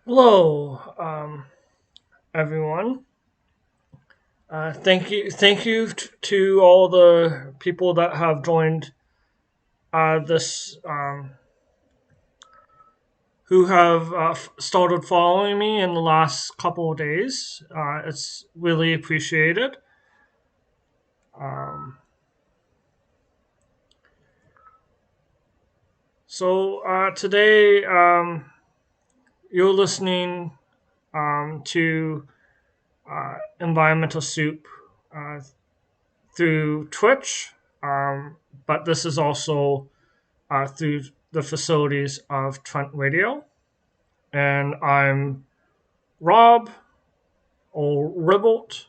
Hello, everyone. Thank you to all the people that have joined this, who have started following me in the last couple of days. It's really appreciated. Um, Today, you're listening to Environmental Soup uh, through Twitch, but this is also through the facilities of Trent Radio. And I'm Rob or Ribbolt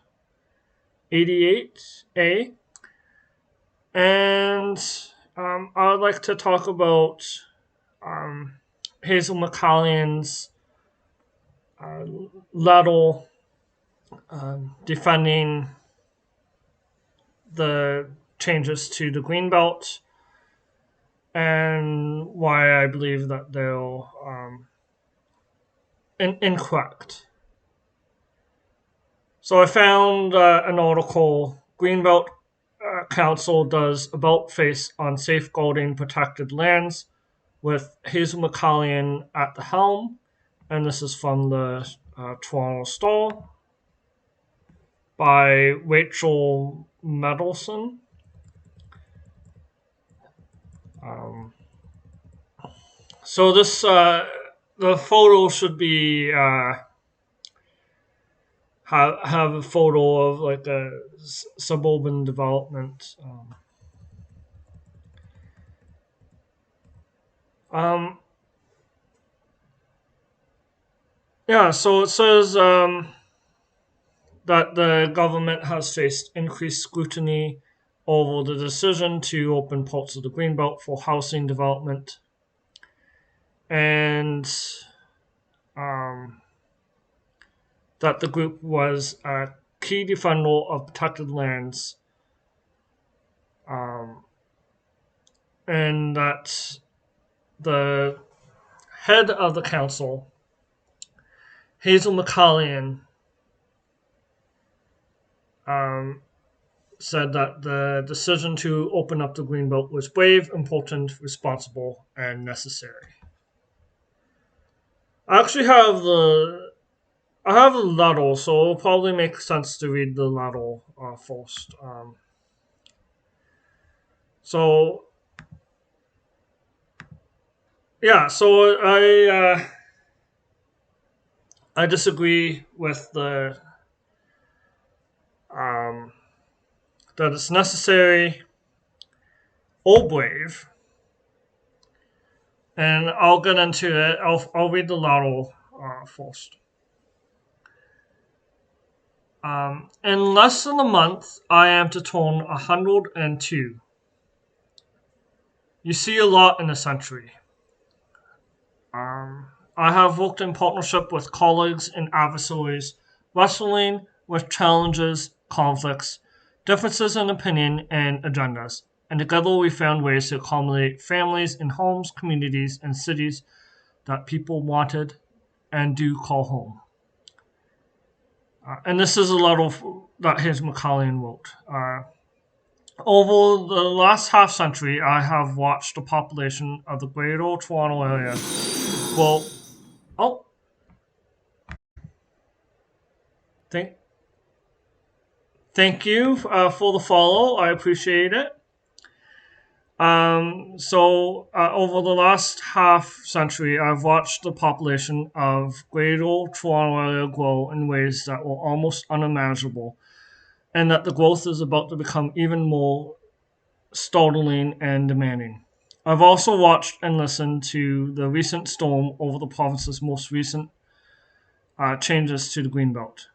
88A. And I would like to talk about um, Hazel McCallion's uh, letter defending the changes to the Greenbelt and why I believe that they're incorrect. So I found an article, Greenbelt Council does about face on safeguarding protected lands with Hazel McCallion at the helm. And this is from the Toronto Star by Rachel Medelson. Um, so this the photo should be have a photo of like a suburban development. Um, yeah, so it says that the government has faced increased scrutiny over the decision to open parts of the Greenbelt for housing development, and um, that the group was a key defender of protected lands, um, and that the head of the council, Hazel McCallion, um, said that the decision to open up the Greenbelt was brave, important, responsible, and necessary. I actually have the letter, so it'll probably make sense to read the letter first. So yeah, so I disagree with the um, that it's necessary or brave, and I'll get into it. I'll read the letter first. In less than a month, I am to turn 102. You see a lot in a century. Um, I have worked in partnership with colleagues and adversaries, wrestling with challenges, conflicts, differences in opinion, and agendas. And together we found ways to accommodate families in homes, communities, and cities that people wanted and do call home. And this is a letter that his Macaulay wrote. Over the last half century, I have watched the population of the Greater Toronto Area grow. Oh, thank thank you for the follow. I appreciate it. Over the last half century, I've watched the population of Greater Toronto Area grow in ways that were almost unimaginable, and that the growth is about to become even more startling and demanding. I've also watched and listened to the recent storm over the province's most recent changes to the Greenbelt.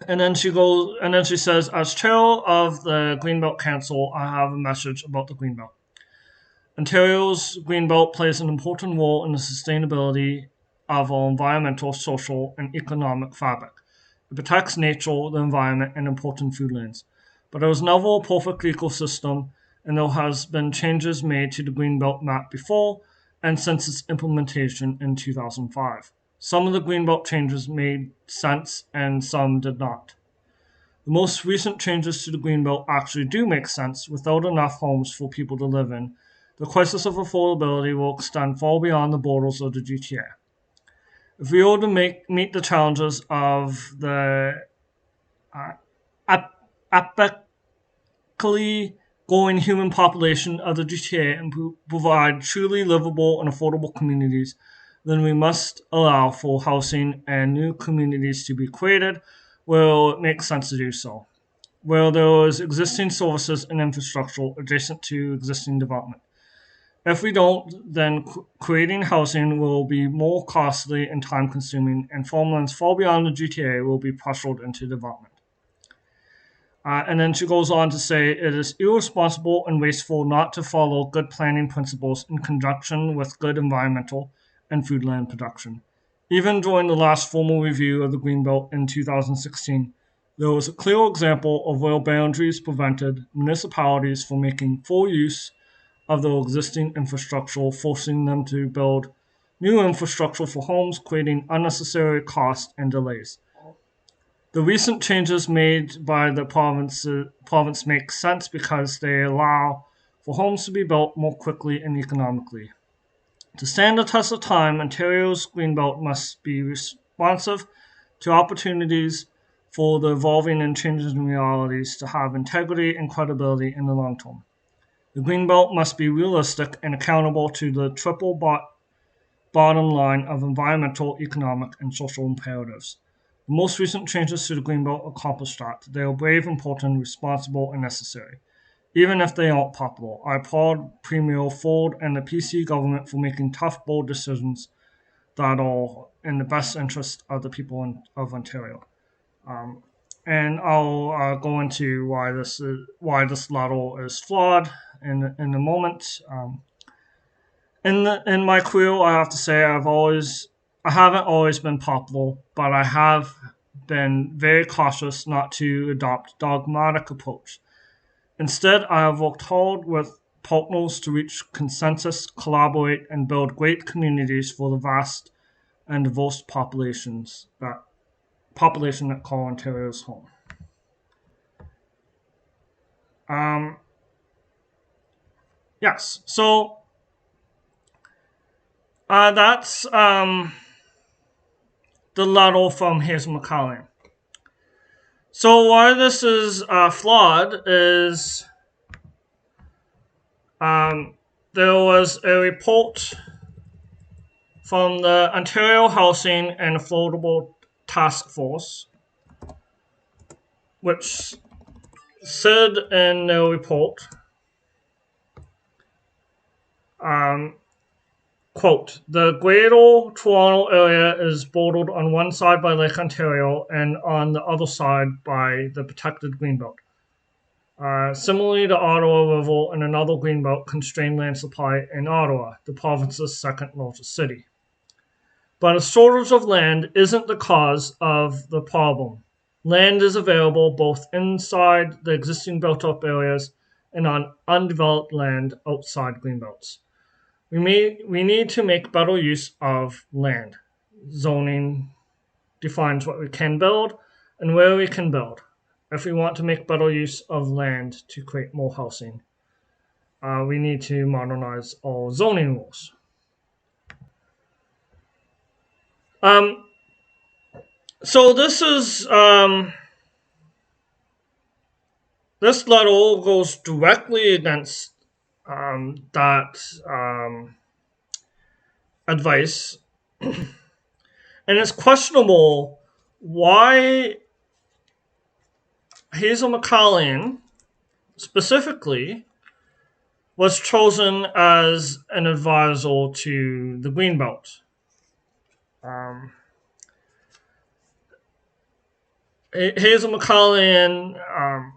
And then she says, as chair of the Greenbelt Council, I have a message about the Greenbelt. Ontario's Greenbelt plays an important role in the sustainability of our environmental, social, and economic fabric. It protects nature, the environment, and important foodlands. But it was never a perfect ecosystem, and there has been changes made to the Greenbelt map before and since its implementation in 2005. Some of the Greenbelt changes made sense and some did not. The most recent changes to the Greenbelt actually do make sense. Without enough homes for people to live in, the crisis of affordability will extend far beyond the borders of the GTA. If we were to meet the challenges of the uh, epically growing human population of the GTA and provide truly livable and affordable communities, then we must allow for housing and new communities to be created where it makes sense to do so, where there is existing services and infrastructure adjacent to existing development. If we don't, then creating housing will be more costly and time consuming, and farmlands far beyond the GTA will be pressured into development. And then she goes on to say it is irresponsible and wasteful not to follow good planning principles in conjunction with good environmental and food land production. Even during the last formal review of the Greenbelt in 2016, there was a clear example of where boundaries prevented municipalities from making full use of their existing infrastructure, forcing them to build new infrastructure for homes, creating unnecessary costs and delays. The recent changes made by the province make sense because they allow for homes to be built more quickly and economically. To stand the test of time, Ontario's Greenbelt must be responsive to opportunities for the evolving and changing realities to have integrity and credibility in the long term. The Greenbelt must be realistic and accountable to the triple bottom line of environmental, economic, and social imperatives. The most recent changes to the Greenbelt accomplish that. They are brave, important, responsible, and necessary. Even if they aren't popular, I applaud Premier Ford and the PC government for making tough, bold decisions that are in the best interest of the people of Ontario. Um, and I'll go into why this letter is flawed in a moment. In my career, I have to say I haven't always been popular, but I have been very cautious not to adopt dogmatic approach. Instead, I have worked hard with partners to reach consensus, collaborate, and build great communities for the vast and diverse population that call Ontario's home. Um, yes, so that's the letter from Hazel McCallum. So why this is flawed is there was a report from the Ontario Housing and Affordable Task Force, which said in their report, quote, the Greater Toronto area is bordered on one side by Lake Ontario and on the other side by the protected Greenbelt. Similarly, the Ottawa River and another Greenbelt constrain land supply in Ottawa, the province's second largest city. But a shortage of land isn't the cause of the problem. Land is available both inside the existing built-up areas and on undeveloped land outside Greenbelts. We need to make better use of land. Zoning defines what we can build and where we can build. If we want to make better use of land to create more housing, we need to modernize all zoning rules. So this letter goes directly against that advice, and it's questionable why Hazel McCallum specifically was chosen as an advisor to the Greenbelt. Hazel McCallum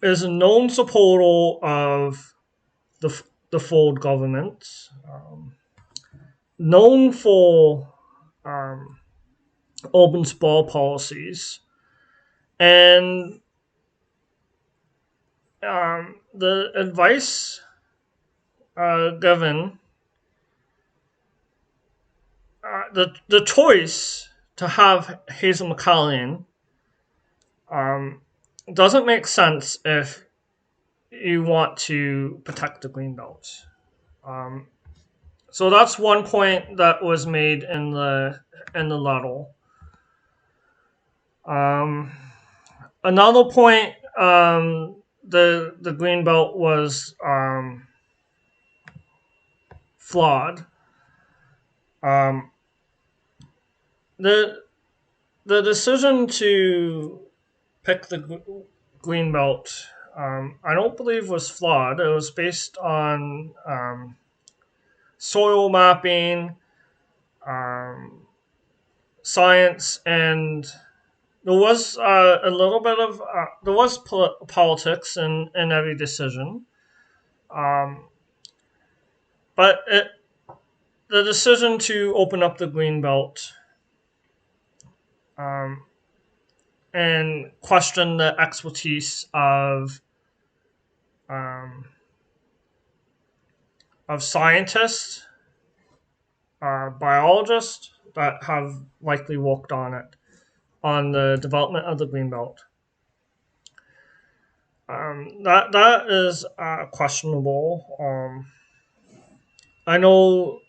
is a known supporter of the Ford government, known for urban sprawl policies, and the advice given the choice to have Hazel McCallion doesn't make sense if you want to protect the Greenbelt. Um, so that's one point that was made in the letter. Um, Another point, the Greenbelt was flawed. Um, the the decision to pick the Greenbelt, I don't believe was flawed. It was based on soil mapping, um, science, and there was a little bit of there was politics in every decision. Um, but the decision to open up the Greenbelt um, and question the expertise um, of scientists, biologists that have likely worked on it, on the development of the Greenbelt. That is questionable. I know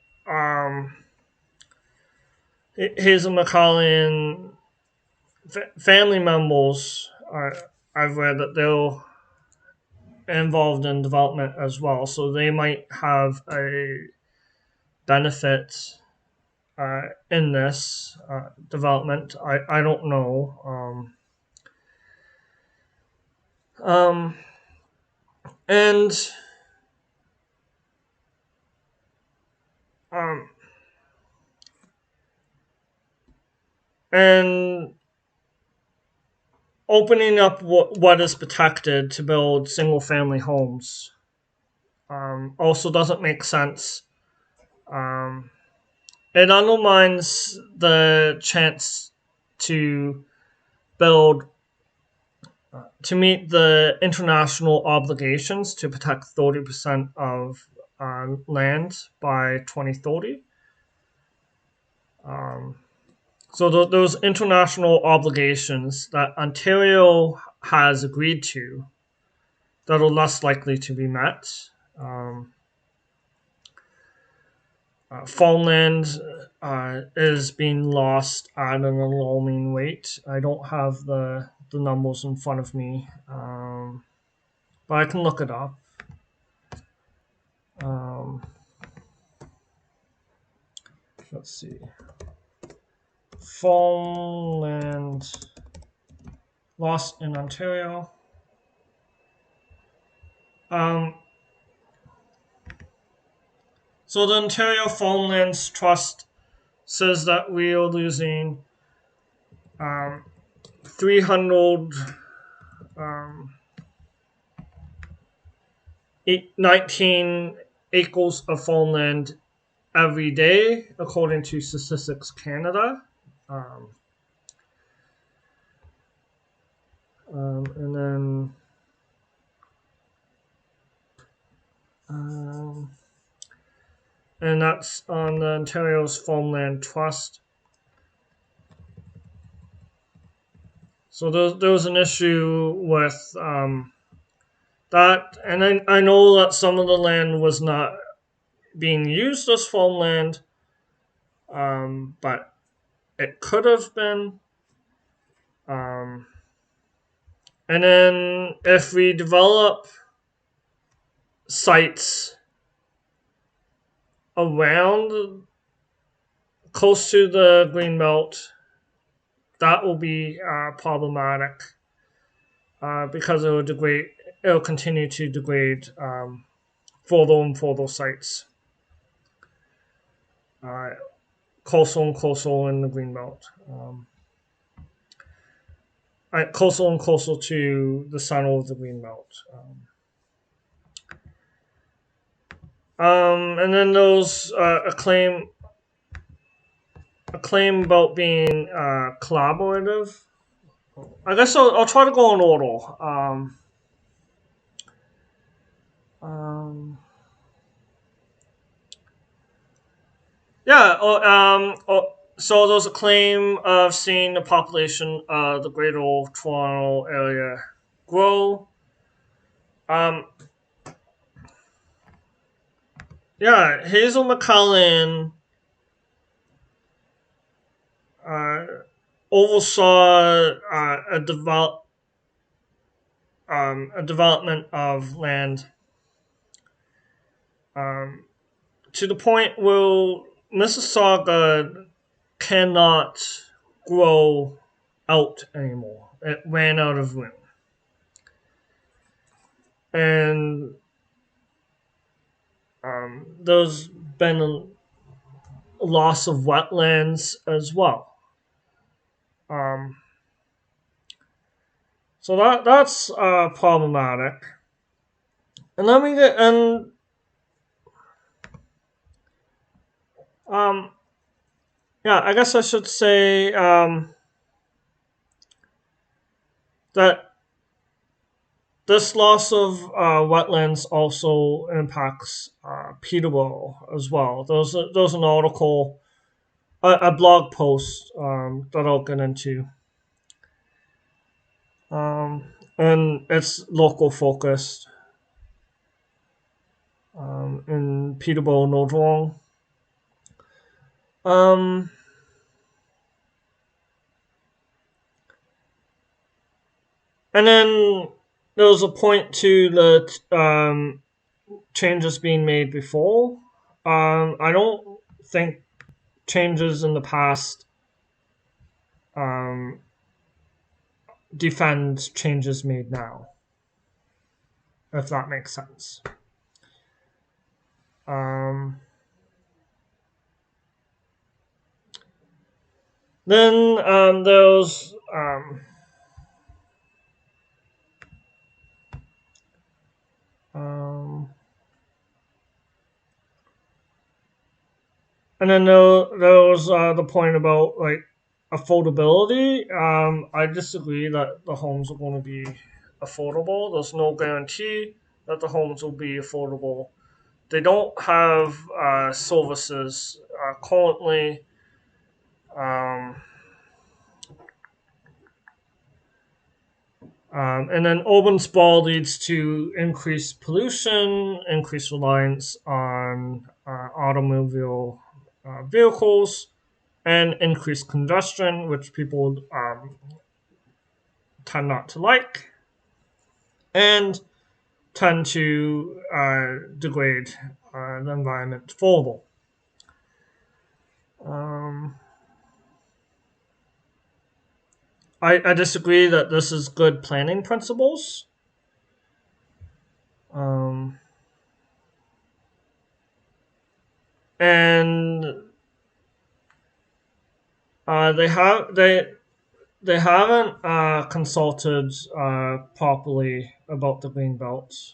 Hazel McCauley and family members. I've read that they're involved in development as well, so they might have a benefit in this development. I don't know. Um, and um, and opening up what is protected to build single family homes also doesn't make sense. Um, it undermines the chance to build to meet the international obligations to protect 30% of land by 2030. Um, so those international obligations that Ontario has agreed to that are less likely to be met. Um, Farmland is being lost at an alarming rate. I don't have the numbers in front of me, but I can look it up. Um, let's see. Farmland lost in Ontario. Um, so the Ontario Farmlands Trust says that we are losing 300 um, 19 acres of farmland every day, according to Statistics Canada. Um, and then um, and that's on the Ontario's Farmland Trust. So there was an issue with that, and I know that some of the land was not being used as farmland, but it could have been. Um, and then if we develop sites around close to the Greenbelt, that will be problematic because it will degrade. It will continue to degrade further and further sites uh, closer and closer in the Greenbelt. Closer and closer to the center of the Greenbelt. And then there's a claim about being collaborative. I guess I'll try to go in order. Um, Yeah. So there's a claim of seeing the population of the Greater Toronto area grow. Um, yeah, Hazel McCullen uh, oversaw a development of land um, to the point where Mississauga cannot grow out anymore. It ran out of room. And there's been a loss of wetlands as well. Um, so that's problematic. And let me get and um, yeah, I guess I should say that this loss of wetlands also impacts Peterborough as well. There's an article, a blog post that I'll get into, and it's local focused in Peterborough, North. Um, and then there was a point to the changes being made before. I don't think changes in the past um, defend changes made now, if that makes sense. Um, then there's um, and then there was the point about like affordability. I disagree that the homes are going to be affordable. There's no guarantee that the homes will be affordable. They don't have services currently. Um, and then urban sprawl leads to increased pollution, increased reliance on automobile vehicles, and increased congestion, which people tend not to like, and tend to degrade the environment further. Um, I disagree that this is good planning principles. Um, and they have they haven't consulted properly about the Greenbelt.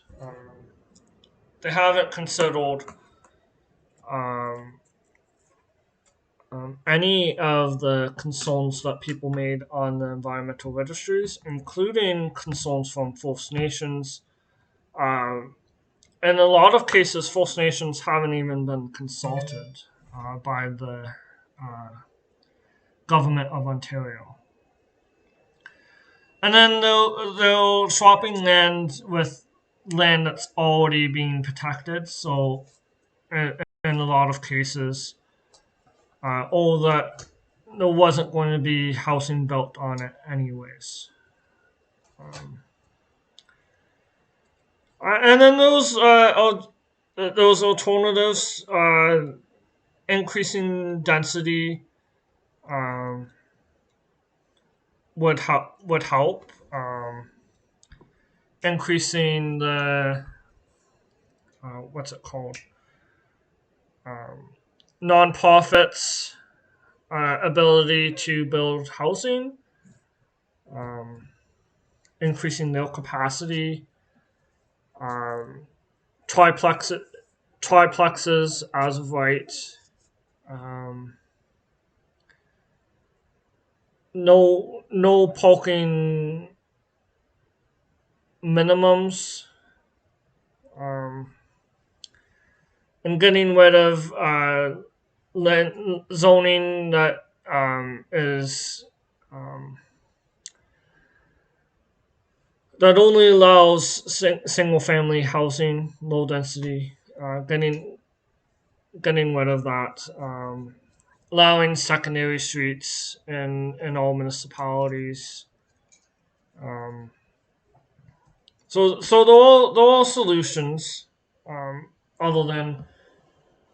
They haven't considered um, any of the concerns that people made on the environmental registries, including concerns from First Nations. Um, in a lot of cases, First Nations haven't even been consulted by the uh, government of Ontario. And then they'll swapping land with land that's already being protected. So in a lot of cases, all that there wasn't going to be housing built on it anyways. Um, and then those alternatives, increasing density, um, would help. Increasing the what's it called? Um, nonprofits' ability to build housing, um, increasing their capacity, um, triplex, triplexes as of right, um, no parking minimums, um, and getting rid of zoning that is um, that only allows single family housing, low density, getting rid of that, allowing secondary streets in all municipalities. Um, so they're all solutions, other than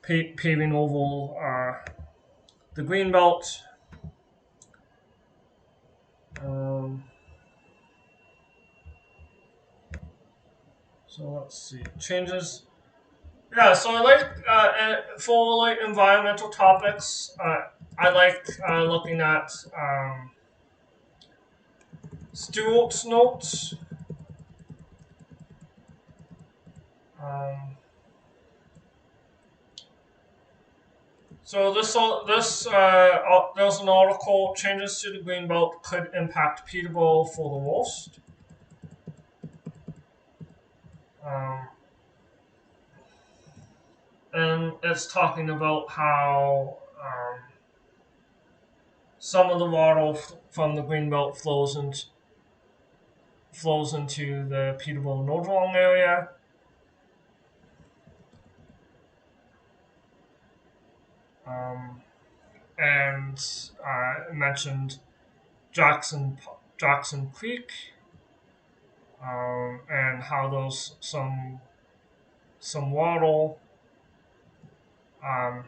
paving over the Greenbelt. Um, so let's see changes. Yeah, so I like for like environmental topics. I like looking at Stewart's notes. Um, so there's an article. Changes to the Greenbelt could impact Peterborough for the worst. Um, and it's talking about how some of the water from the Greenbelt flows into the Peterborough Northern area. Um, and mentioned Jackson Jackson Creek, and how those some water, um,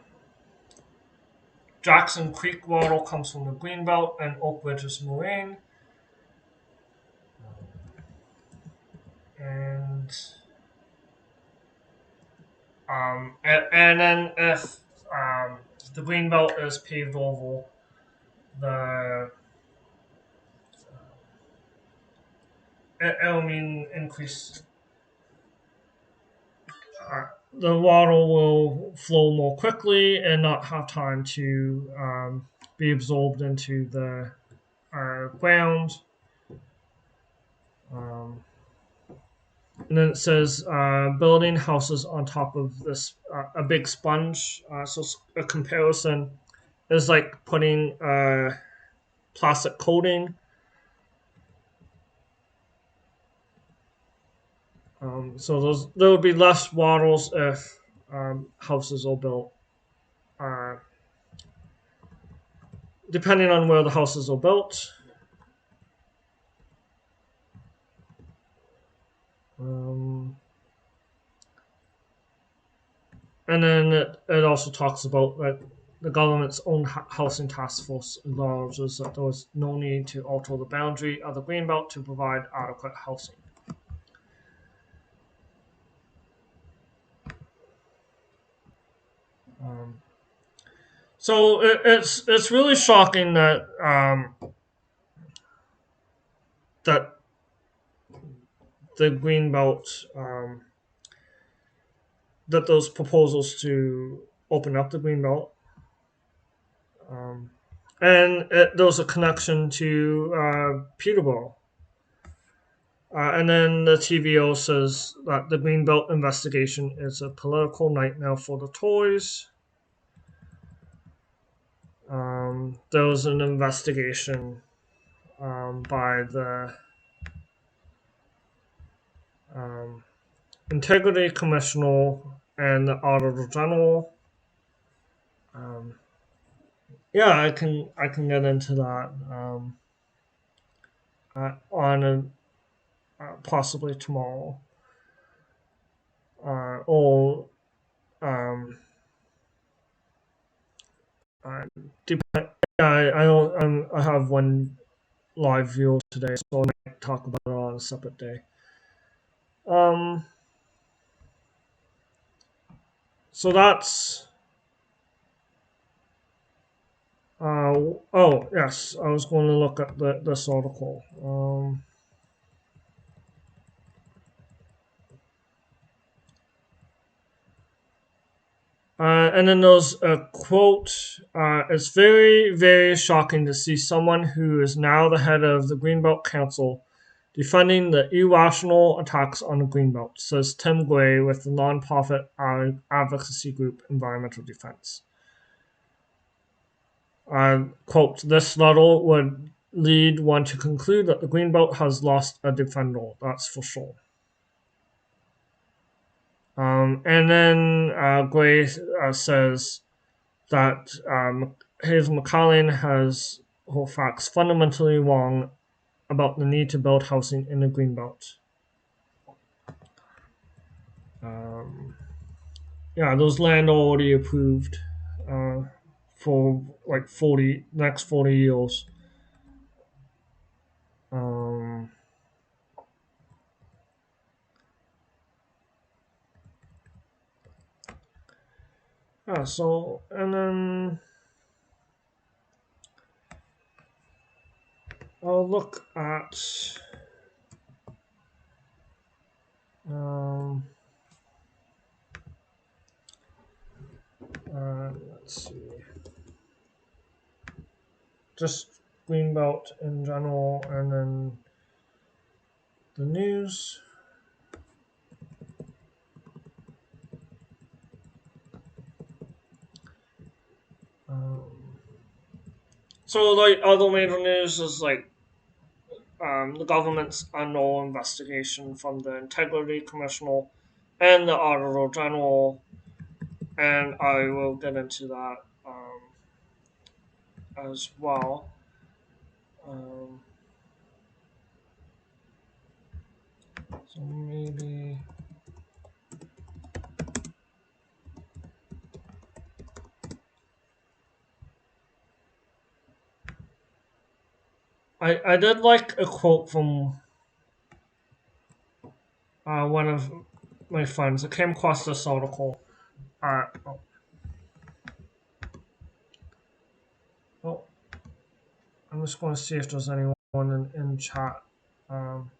Jackson Creek water comes from the Greenbelt and Oak Ridges Moraine, and and then if the Greenbelt is paved over, the it'll mean increased. The water will flow more quickly and not have time to be absorbed into the ground. Um, and then it says building houses on top of this a big sponge. So a comparison is like putting plastic coating. So there would be less waddles if houses are built. Uh, Depending on where the houses are built. Um, and then it also talks about that the government's own housing task force acknowledges that there was no need to alter the boundary of the Greenbelt to provide adequate housing. Um, so it's really shocking that that the Greenbelt, that those proposals to open up the Greenbelt, um, and there was a connection to Peterborough. And then the TVO says that the Greenbelt investigation is a political nightmare for the Tories. There was an investigation by the um, Integrity Commissioner and the Auditor General. Um, yeah, I can get into that on possibly tomorrow, or um, uh, depend. I have one live view today, so I might talk about it on a separate day. Um, so that's. Oh yes, I was going to look at this article. And then there's a quote. It's very, very shocking to see someone who is now the head of the Greenbelt Council defending the irrational attacks on the Greenbelt, says Tim Gray with the nonprofit advocacy group Environmental Defense. Quote, this letter would lead one to conclude that the Greenbelt has lost a defender, that's for sure. And then Gray says that Hayes McCallum has her facts fundamentally wrong about the need to build housing in the Greenbelt. Yeah, those land already approved for like 40 next 40 years. Yeah, so and then I'll look at um, let's see, just Greenbelt in general, and then the news. So like other major news is like the government's annual investigation from the Integrity Commissioner and the Auditor General, and I will get into that as well. Um, so maybe I did like a quote from one of my friends. I came across this article. Uh, oh, oh, I'm just going to see if there's anyone in chat. Um,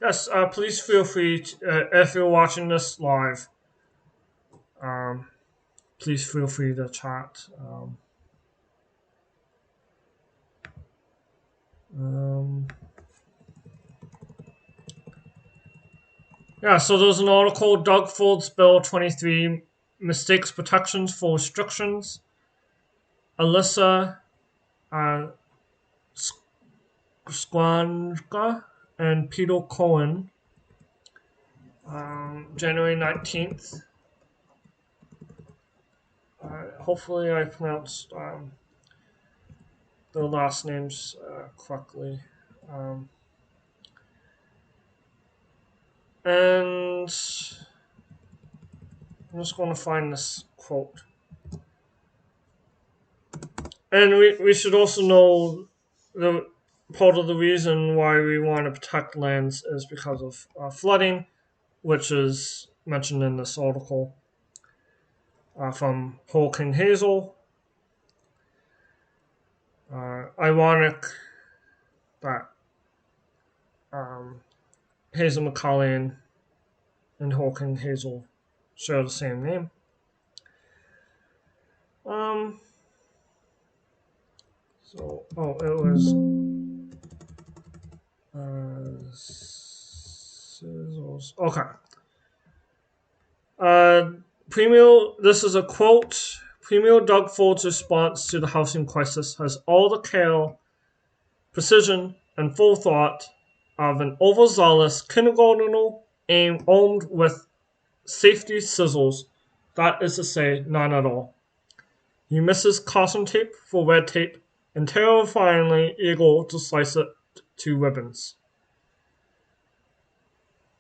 yes, please feel free to, if you're watching this live. Um, please feel free to chat. Um, yeah, so there's an article, Doug Ford's Bill 23 mistakes protections for restrictions. Alyssa uh, Skwanka and Peter Cohen, January 19th. Hopefully I pronounced their last names correctly. And I'm just going to find this quote. And we should also know the part of the reason why we want to protect lands is because of flooding, which is mentioned in this article from Hurricane Hazel. Ironic that Hazel McCallum and Hurricane Hazel share the same name. So, it was scissors. Okay. Premier, this is a quote. Premier Doug Ford's response to the housing crisis has all the care, precision, and forethought of an overzealous kindergartner armed with safety scissors. That is to say, none at all. He misses caution tape for red tape and terrifyingly eager to slice it to ribbons.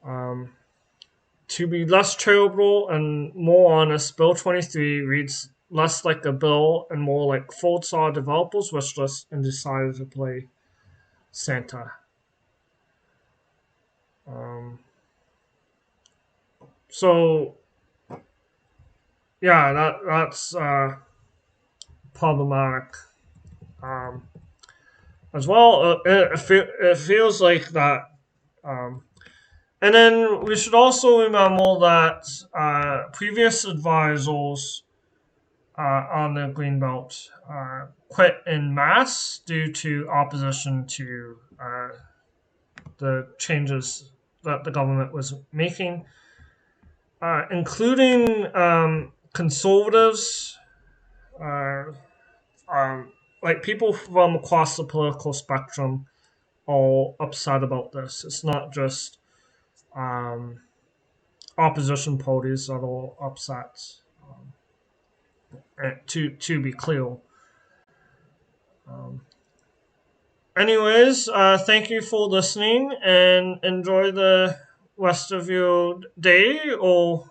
To be less charitable and more honest, Bill 23 reads less like a bill and more like Ford saw a developer's wish list and decided to play Santa. So, yeah, that's problematic as well. It feels like that. And then we should also remember that previous advisors on the Greenbelt quit in mass due to opposition to the changes that the government was making, including conservatives like people from across the political spectrum all upset about this. It's not just um, opposition parties that are all upset. To be clear. Um, Anyways, thank you for listening and enjoy the rest of your day or